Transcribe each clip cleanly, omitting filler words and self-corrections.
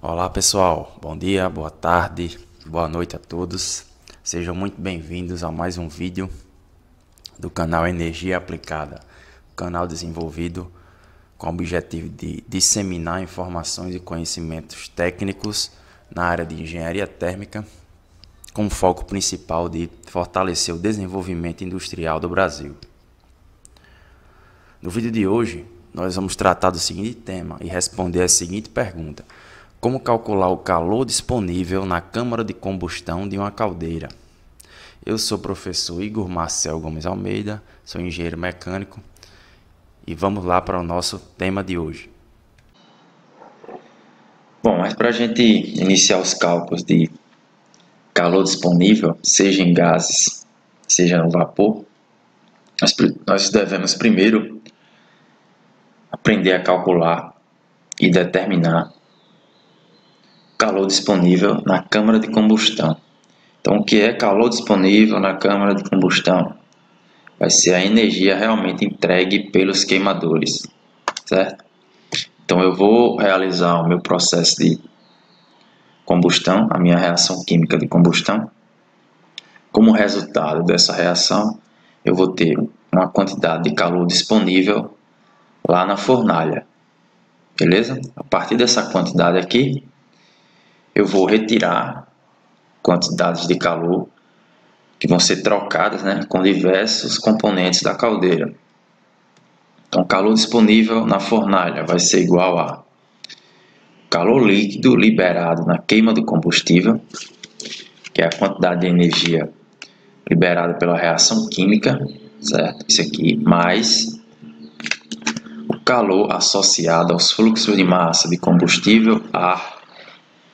Olá pessoal, bom dia, boa tarde, boa noite a todos. Sejam muito bem-vindos a mais um vídeo do canal Energia Aplicada, canal desenvolvido com o objetivo de disseminar informações e conhecimentos técnicos na área de engenharia térmica, com foco principal de fortalecer o desenvolvimento industrial do Brasil. No vídeo de hoje, nós vamos tratar do seguinte tema e responder a seguinte pergunta: como calcular o calor disponível na câmara de combustão de uma caldeira? Eu sou o professor Igor Marcel Gomes Almeida, sou engenheiro mecânico e vamos lá para o nosso tema de hoje. Bom, mas para a gente iniciar os cálculos de calor disponível, seja em gases, seja no vapor, nós devemos primeiro aprender a calcular e determinar calor disponível na câmara de combustão. Então, o que é calor disponível na câmara de combustão? Vai ser a energia realmente entregue pelos queimadores, certo? Então, eu vou realizar o meu processo de combustão, a minha reação química de combustão. Como resultado dessa reação, eu vou ter uma quantidade de calor disponível lá na fornalha, beleza? A partir dessa quantidade aqui, eu vou retirar quantidades de calor que vão ser trocadas, né, com diversos componentes da caldeira. Então, o calor disponível na fornalha vai ser igual a calor líquido liberado na queima do combustível, que é a quantidade de energia liberada pela reação química, certo? Isso aqui, mais o calor associado aos fluxos de massa de combustível, ar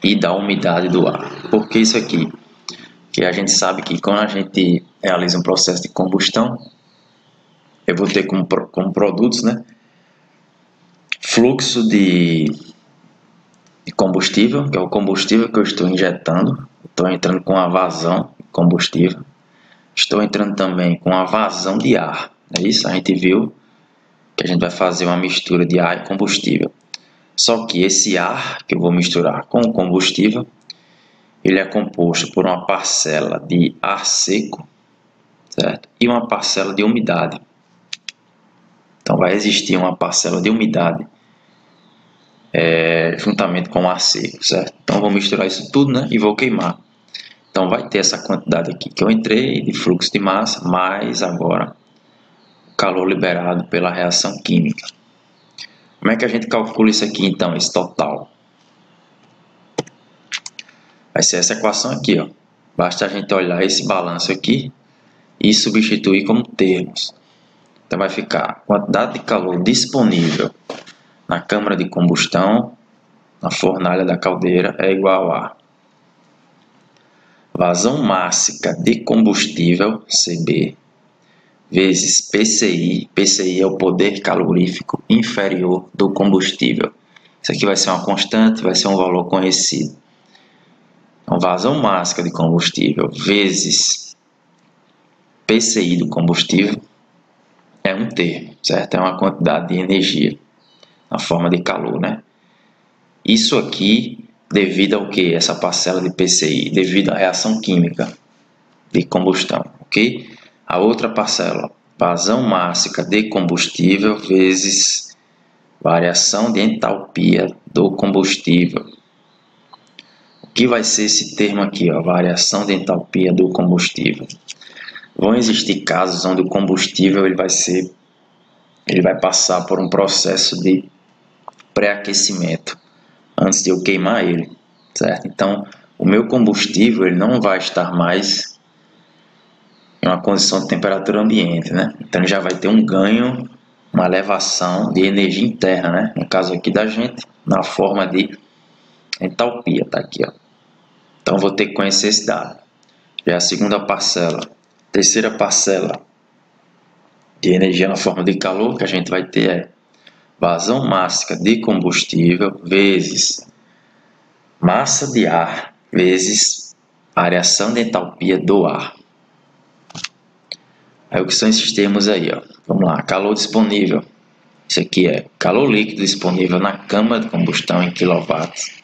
e da umidade do ar. Por que isso aqui? Porque a gente sabe que quando a gente realiza um processo de combustão, eu vou ter como produtos, né, fluxo de combustível, que é o combustível que eu estou injetando. Estou entrando com a vazão de combustível. Estou entrando também com a vazão de ar. É isso? A gente viu que a gente vai fazer uma mistura de ar e combustível. Só que esse ar que eu vou misturar com o combustível, ele é composto por uma parcela de ar seco, certo? E uma parcela de umidade. Então vai existir uma parcela de umidade juntamente com o ar seco, certo? Então eu vou misturar isso tudo, né, e vou queimar. Então vai ter essa quantidade aqui que eu entrei de fluxo de massa, mais agora o calor liberado pela reação química. Como é que a gente calcula isso aqui então, esse total? Vai ser essa equação aqui, ó. Basta a gente olhar esse balanço aqui e substituir como termos. Então vai ficar a quantidade de calor disponível na câmara de combustão, na fornalha da caldeira, é igual a vazão mássica de combustível, CB, vezes PCI. PCI é o poder calorífico inferior do combustível. Isso aqui vai ser uma constante, vai ser um valor conhecido. Então, vazão mássica de combustível vezes PCI do combustível é um termo, certo? É uma quantidade de energia na forma de calor, né? Isso aqui devido ao que? Essa parcela de PCI, devido à reação química de combustão, ok? A outra parcela, vazão mássica de combustível vezes variação de entalpia do combustível. O que vai ser esse termo aqui, ó, variação de entalpia do combustível? Vão existir casos onde o combustível ele vai passar por um processo de pré-aquecimento antes de eu queimar ele, certo? Então, o meu combustível ele não vai estar mais em uma condição de temperatura ambiente, né? Então, ele já vai ter um ganho, uma elevação de energia interna, né? No caso aqui da gente, na forma de entalpia, tá aqui, ó. Então, eu vou ter que conhecer esse dado. Já é a segunda parcela. Terceira parcela de energia na forma de calor que a gente vai ter é vazão mássica de combustível vezes massa de ar vezes variação de entalpia do ar. Aí o que são esses termos aí, ó? Vamos lá, calor disponível. Isso aqui é calor líquido disponível na câmara de combustão em quilowatts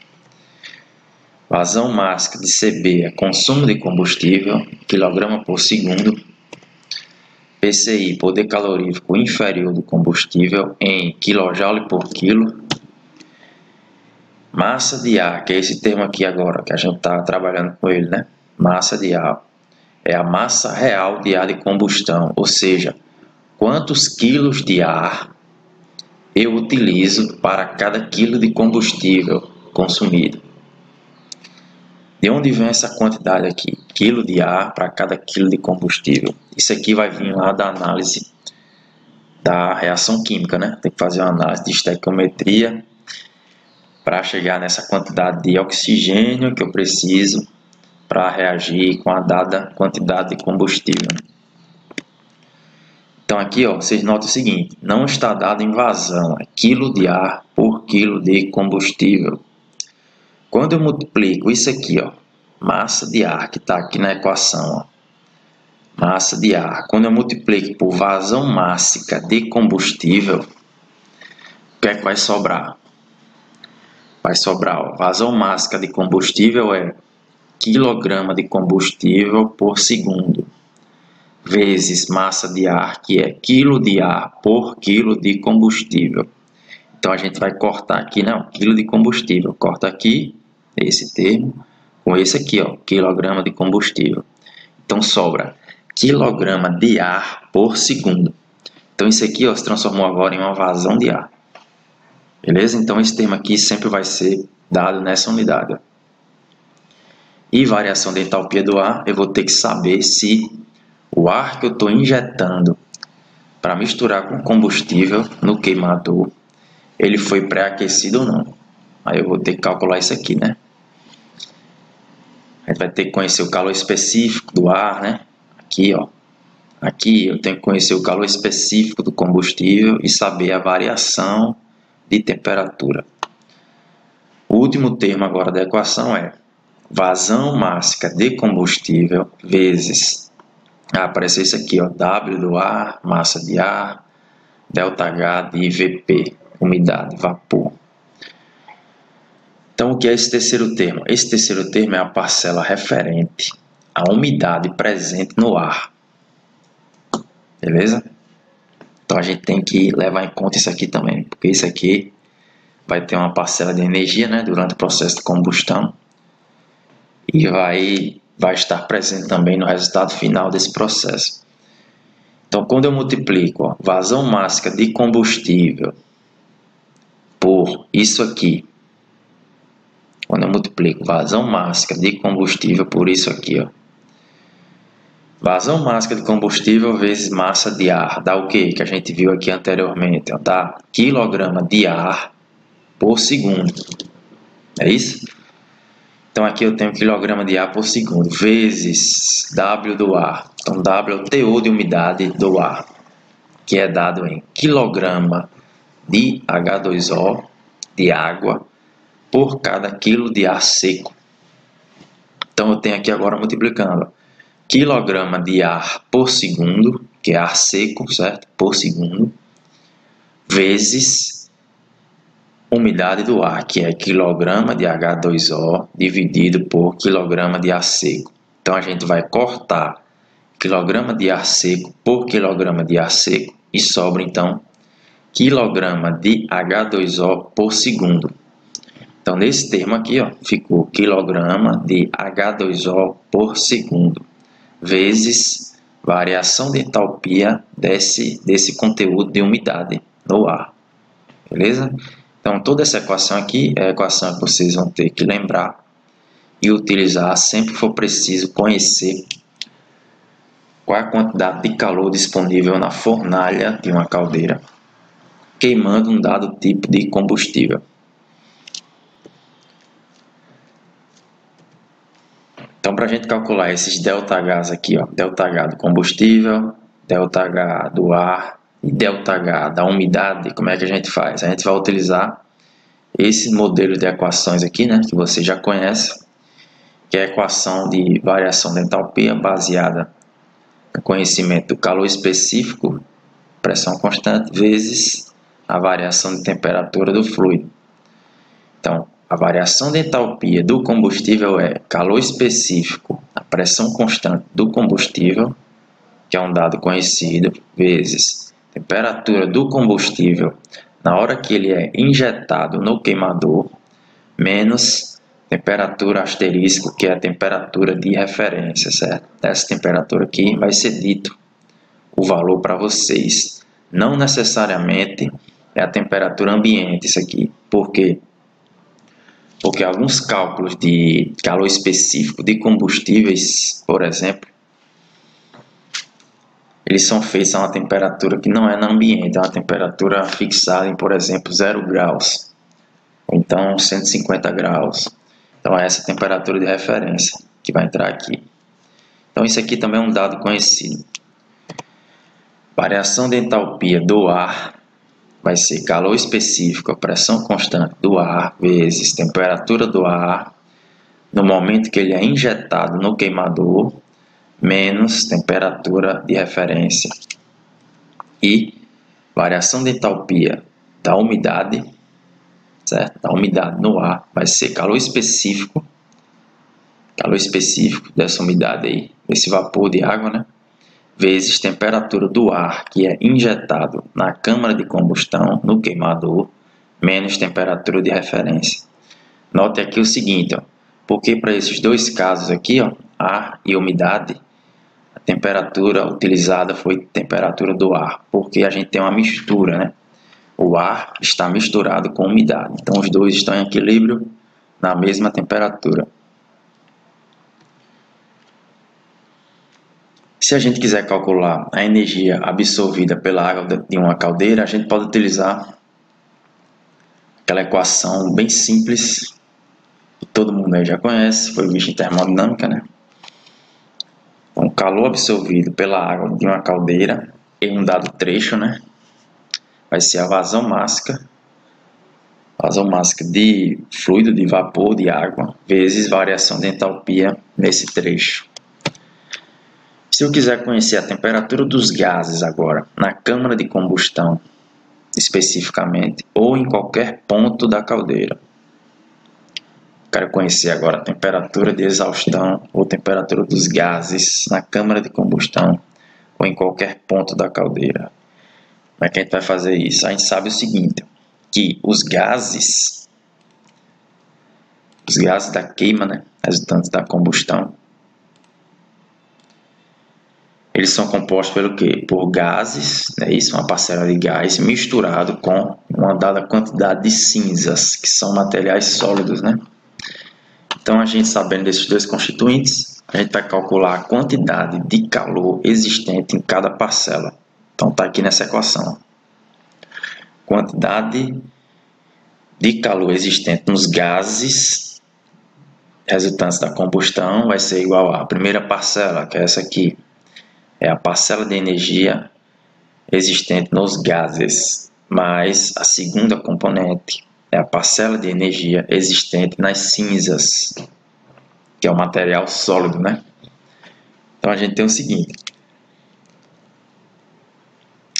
Vazão máxima de CB é consumo de combustível, quilograma por segundo. PCI, poder calorífico inferior do combustível, em kJ por quilo. Massa de ar, que é esse termo aqui agora, que a gente está trabalhando com ele, né? Massa de ar é a massa real de ar de combustão, ou seja, quantos quilos de ar eu utilizo para cada quilo de combustível consumido. De onde vem essa quantidade aqui? Quilo de ar para cada quilo de combustível. Isso aqui vai vir lá da análise da reação química, né? Tem que fazer uma análise de estequiometria para chegar nessa quantidade de oxigênio que eu preciso para reagir com a dada quantidade de combustível. Então aqui, ó, vocês notam o seguinte, não está dado em vazão, é quilo de ar por quilo de combustível. Quando eu multiplico isso aqui, ó, massa de ar, que está aqui na equação, ó, massa de ar, quando eu multiplico por vazão máxima de combustível, o que é que vai sobrar? Vai sobrar, ó, vazão máxima de combustível é quilograma de combustível por segundo, vezes massa de ar, que é quilo de ar por quilo de combustível. Então a gente vai cortar aqui, não, quilo de combustível, corta aqui esse termo com esse aqui, ó, quilograma de combustível. Então sobra quilograma de ar por segundo. Então isso aqui, ó, se transformou agora em uma vazão de ar. Beleza? Então esse termo aqui sempre vai ser dado nessa unidade. E variação de entalpia do ar, eu vou ter que saber se o ar que eu estou injetando para misturar com combustível no queimador, ele foi pré-aquecido ou não. Aí eu vou ter que calcular isso aqui, né? A gente vai ter que conhecer o calor específico do ar, né? Aqui, ó. Aqui eu tenho que conhecer o calor específico do combustível e saber a variação de temperatura. O último termo agora da equação é vazão máxima de combustível vezes, apareceu isso aqui, ó, W do ar, massa de ar, ΔH de VP, umidade, vapor. Então, o que é esse terceiro termo? Esse terceiro termo é a parcela referente à umidade presente no ar. Beleza? Então, a gente tem que levar em conta isso aqui também, porque isso aqui vai ter uma parcela de energia, né, durante o processo de combustão e vai estar presente também no resultado final desse processo. Então, quando eu multiplico, ó, vazão máxima de combustível por isso aqui, quando eu multiplico vazão máxima de combustível por isso aqui, ó, vazão máxima de combustível vezes massa de ar, dá o que? Que a gente viu aqui anteriormente, ó, dá quilograma de ar por segundo. É isso? Então aqui eu tenho quilograma de ar por segundo, vezes W do ar. Então W é o teor de umidade do ar, que é dado em quilograma de H2O, de água, por cada quilo de ar seco. Então eu tenho aqui agora multiplicando quilograma de ar por segundo, que é ar seco, certo? Por segundo, vezes umidade do ar, que é quilograma de H2O dividido por quilograma de ar seco. Então a gente vai cortar quilograma de ar seco por quilograma de ar seco e sobra então quilograma de H2O por segundo. Então nesse termo aqui, ó, ficou quilograma de H2O por segundo vezes variação de entalpia desse conteúdo de umidade no ar. Beleza? Então, toda essa equação aqui é a equação que vocês vão ter que lembrar e utilizar sempre que for preciso conhecer qual é a quantidade de calor disponível na fornalha de uma caldeira, queimando um dado tipo de combustível. Então, para a gente calcular esses ΔHs aqui, ó, ΔH do combustível, ΔH do ar e ΔH da umidade, como é que a gente faz? A gente vai utilizar esse modelo de equações aqui, né, que você já conhece, que é a equação de variação da entalpia baseada no conhecimento do calor específico, pressão constante, vezes a variação de temperatura do fluido. Então, A variação de entalpia do combustível é calor específico, a pressão constante do combustível, que é um dado conhecido, vezes temperatura do combustível na hora que ele é injetado no queimador, menos temperatura asterisco, que é a temperatura de referência, certo? Essa temperatura aqui vai ser dito o valor para vocês. Não necessariamente é a temperatura ambiente isso aqui. Por quê? Porque alguns cálculos de calor específico de combustíveis, por exemplo, eles são feitos a uma temperatura que não é no ambiente, é uma temperatura fixada em, por exemplo, 0 graus, ou então 150 graus. Então é essa temperatura de referência que vai entrar aqui. Então isso aqui também é um dado conhecido. Variação de entalpia do ar vai ser calor específico, a pressão constante do ar, vezes temperatura do ar, no momento que ele é injetado no queimador, menos temperatura de referência. E variação de entalpia da umidade, certo? Da umidade no ar vai ser calor específico dessa umidade aí, desse vapor de água, né? Vezes temperatura do ar que é injetado na câmara de combustão, no queimador, menos temperatura de referência. Note aqui o seguinte, ó, porque para esses dois casos aqui, ó, ar e umidade, a temperatura utilizada foi temperatura do ar, porque a gente tem uma mistura, né? O ar está misturado com umidade, então os dois estão em equilíbrio na mesma temperatura. Se a gente quiser calcular a energia absorvida pela água de uma caldeira, a gente pode utilizar aquela equação bem simples, que todo mundo aí já conhece, foi vista em termodinâmica, né? Então, o calor absorvido pela água de uma caldeira em um dado trecho, né? Vai ser a vazão mássica de fluido, de vapor, de água, vezes variação de entalpia nesse trecho. Se eu quiser conhecer a temperatura dos gases agora, na câmara de combustão, especificamente, ou em qualquer ponto da caldeira. Quero conhecer agora a temperatura de exaustão ou temperatura dos gases na câmara de combustão, ou em qualquer ponto da caldeira. Como é que a gente vai fazer isso? A gente sabe o seguinte, que os gases da queima, né, resultantes da combustão, eles são compostos pelo quê? Por gases, né? Isso, uma parcela de gás misturado com uma dada quantidade de cinzas, que são materiais sólidos, né? Então, a gente sabendo desses dois constituintes, a gente vai calcular a quantidade de calor existente em cada parcela. Então, está aqui nessa equação. Quantidade de calor existente nos gases resultantes da combustão vai ser igual à primeira parcela, que é essa aqui. É a parcela de energia existente nos gases, mais a segunda componente é a parcela de energia existente nas cinzas, que é o material sólido, né? Então a gente tem o seguinte,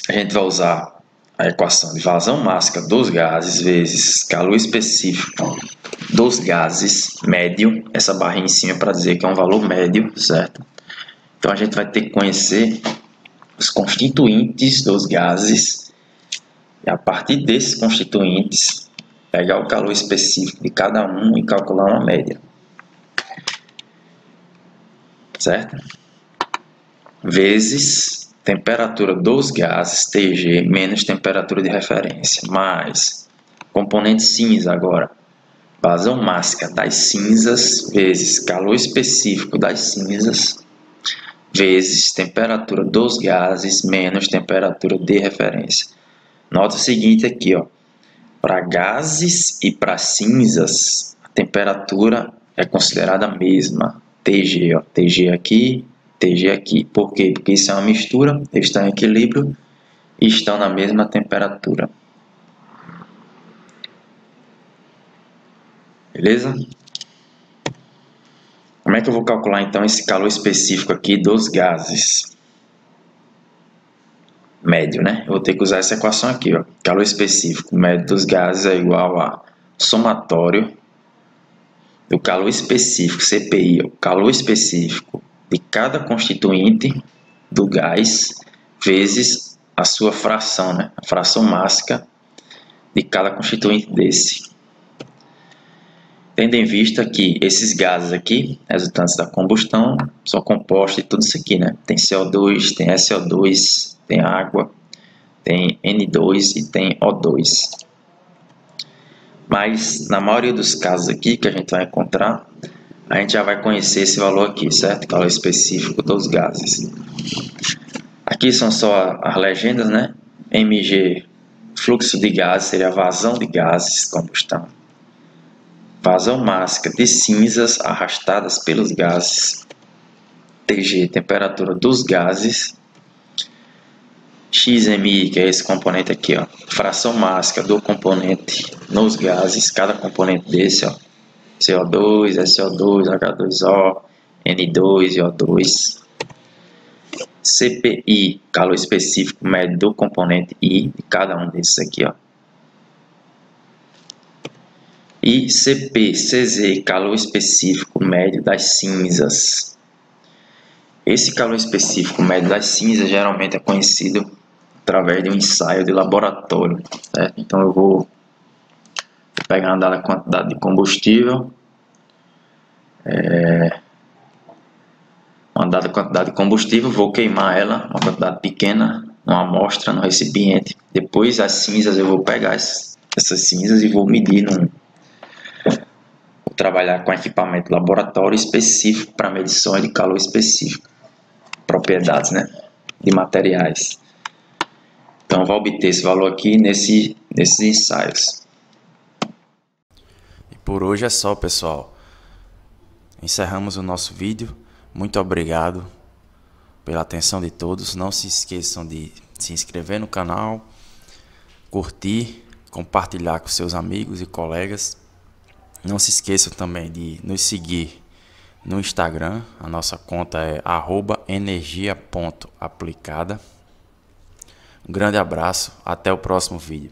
a gente vai usar a equação de vazão mássica dos gases vezes calor específico dos gases médio, essa barrinha em cima para dizer que é um valor médio, certo? Então a gente vai ter que conhecer os constituintes dos gases e a partir desses constituintes pegar o calor específico de cada um e calcular uma média, certo? Vezes temperatura dos gases, Tg, menos temperatura de referência, mais componente cinza agora, vazão mássica das cinzas, vezes calor específico das cinzas, vezes temperatura dos gases menos temperatura de referência. Nota o seguinte aqui, ó, para gases e para cinzas, a temperatura é considerada a mesma, Tg, ó, Tg aqui, Tg aqui. Por quê? Porque isso é uma mistura, eles estão em equilíbrio e estão na mesma temperatura. Beleza? Como é que eu vou calcular então esse calor específico aqui dos gases? Médio, né? Eu vou ter que usar essa equação aqui, ó. Calor específico médio dos gases é igual a somatório do calor específico, CPI, o calor específico de cada constituinte do gás, vezes a sua fração, né? A fração mássica de cada constituinte desse. Tendo em vista que esses gases aqui, resultantes da combustão, são compostos de tudo isso aqui, né? Tem CO2, tem SO2, tem água, tem N2 e tem O2. Mas na maioria dos casos aqui que a gente vai encontrar, a gente já vai conhecer esse valor aqui, certo? Calor específico dos gases. Aqui são só as legendas, né? mg, fluxo de gases, seria a vazão de gases, combustão. Vazão mássica de cinzas arrastadas pelos gases. Tg, temperatura dos gases. Xmi, que é esse componente aqui, ó, fração mássica do componente nos gases, cada componente desse, ó, CO2, SO2, H2O, N2 e O2. CPI, calor específico médio do componente I, de cada um desses aqui, ó. E CP, CZ, calor específico médio das cinzas. Esse calor específico médio das cinzas geralmente é conhecido através de um ensaio de laboratório, certo? Então eu vou pegar uma dada quantidade de combustível, vou queimar ela, uma quantidade pequena, numa amostra, no recipiente. Depois as cinzas, eu vou pegar essas cinzas e vou medir vou trabalhar com equipamento de laboratório específico para medições de calor específico, propriedades, né, de materiais. Então, vou obter esse valor aqui nesses ensaios. E por hoje é só, pessoal. Encerramos o nosso vídeo. Muito obrigado pela atenção de todos. Não se esqueçam de se inscrever no canal, curtir, compartilhar com seus amigos e colegas. Não se esqueçam também de nos seguir no Instagram. A nossa conta é @energia.aplicada. Um grande abraço, até o próximo vídeo.